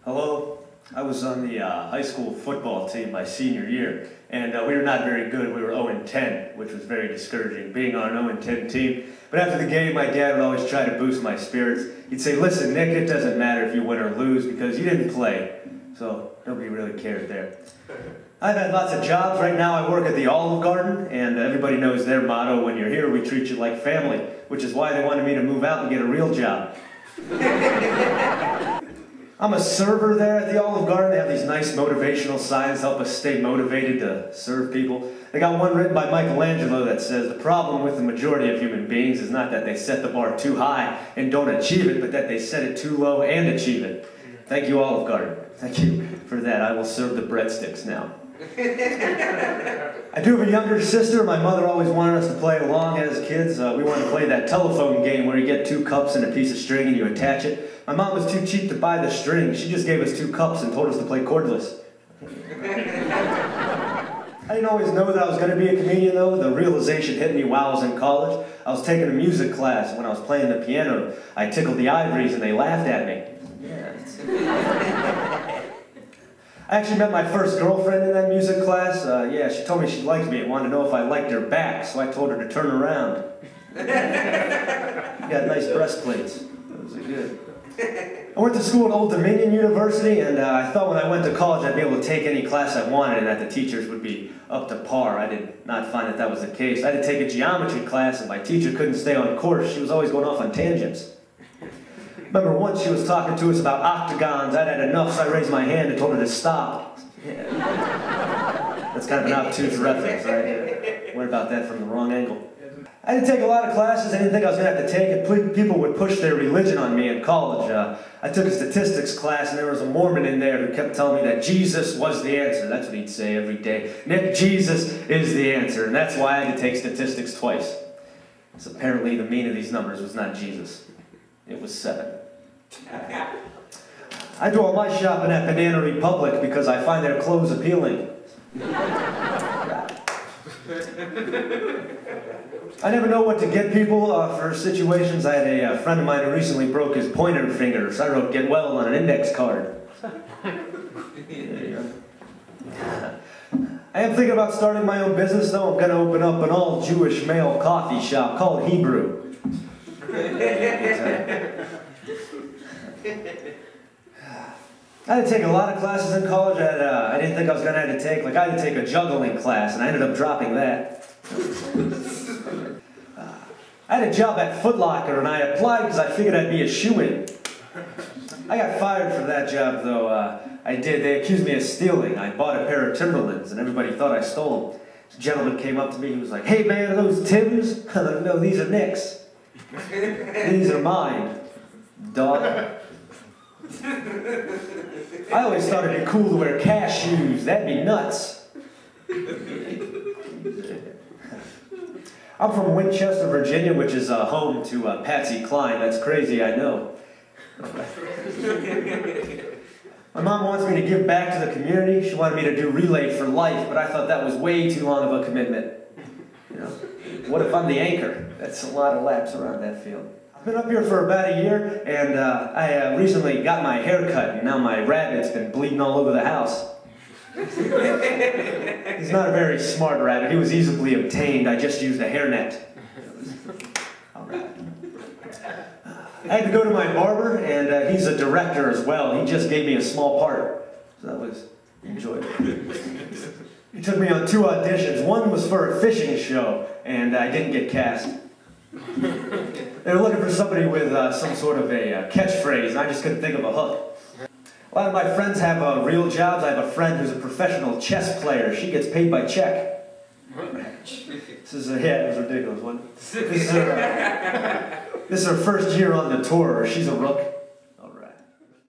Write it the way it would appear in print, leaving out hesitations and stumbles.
Hello. I was on the high school football team my senior year, and we were not very good. We were 0-10, which was very discouraging, being on an 0-10 team. But after the game, my dad would always try to boost my spirits. He'd say, "Listen, Nick, it doesn't matter if you win or lose because you didn't play." So nobody really cared there. I've had lots of jobs. Right now I work at the Olive Garden, and everybody knows their motto, "When you're here, we treat you like family," which is why they wanted me to move out and get a real job. I'm a server there at the Olive Garden. They have these nice motivational signs help us stay motivated to serve people. They got one written by Michelangelo that says, "The problem with the majority of human beings is not that they set the bar too high and don't achieve it, but that they set it too low and achieve it." Thank you, Olive Garden. Thank you for that. I will serve the breadsticks now. I do have a younger sister. My mother always wanted us to play along as kids. We wanted to play that telephone game where you get 2 cups and a piece of string and you attach it. My mom was too cheap to buy the string. She just gave us 2 cups and told us to play cordless. I didn't always know that I was going to be a comedian, though. The realization hit me while I was in college. I was taking a music class. When I was playing the piano, I tickled the ivories and they laughed at me. I actually met my first girlfriend in that music class. Yeah, she told me she liked me and wanted to know if I liked her back, so I told her to turn around. You got nice breastplates. Those are good. I went to school at Old Dominion University, and I thought when I went to college I'd be able to take any class I wanted and that the teachers would be up to par. I did not find that that was the case. I had to take a geometry class, and my teacher couldn't stay on course. She was always going off on tangents. Remember once she was talking to us about octagons. I'd had enough, so I raised my hand and told her to stop. Yeah. That's kind of an obtuse reference, right? Worried about that from the wrong angle. I didn't take a lot of classes. I didn't think I was going to have to take it. People would push their religion on me in college. I took a statistics class, and there was a Mormon in there who kept telling me that Jesus was the answer. That's what he'd say every day. "Nick, Jesus is the answer." And that's why I had to take statistics twice. So apparently the mean of these numbers was not Jesus. It was 7. I do all my shopping at Banana Republic because I find their clothes appealing. I never know what to get people for situations. I had a friend of mine who recently broke his pointer finger, so I wrote "get well" on an index card. I am thinking about starting my own business, though. I'm going to open up an all-Jewish male coffee shop called Hebrew. I had to take a lot of classes in college that I didn't think I was going to have to take. Like, I had to take a juggling class, and I ended up dropping that. I had a job at Foot Locker, and I applied because I figured I'd be a shoo-in. I got fired for that job, though. I did. They accused me of stealing. I bought a pair of Timberlands, and everybody thought I stole them. This gentleman came up to me. He was like, "Hey, man, are those Tims?" I'm like, "No, these are Nick's. These are mine, dog." I always thought it'd be cool to wear cashews. That'd be nuts. I'm from Winchester, Virginia, which is home to Patsy Cline. That's crazy, I know. My mom wants me to give back to the community. She wanted me to do Relay for Life, but I thought that was way too long of a commitment. You know, what if I'm the anchor? That's a lot of laps around that field. I've been up here for about a year, and I recently got my hair cut, and now my rabbit's been bleeding all over the house. He's not a very smart rabbit. He was easily obtained. I just used a hairnet. All right. I had to go to my barber, and he's a director as well. He just gave me a small part, so that was enjoyable. He took me on 2 auditions. One was for a fishing show, and I didn't get cast. They were looking for somebody with some sort of a catchphrase, and I just couldn't think of a hook. A lot of my friends have real jobs. I have a friend who's a professional chess player. She gets paid by check. This is it was ridiculous, wasn't it? This is her first year on the tour. She's a rook.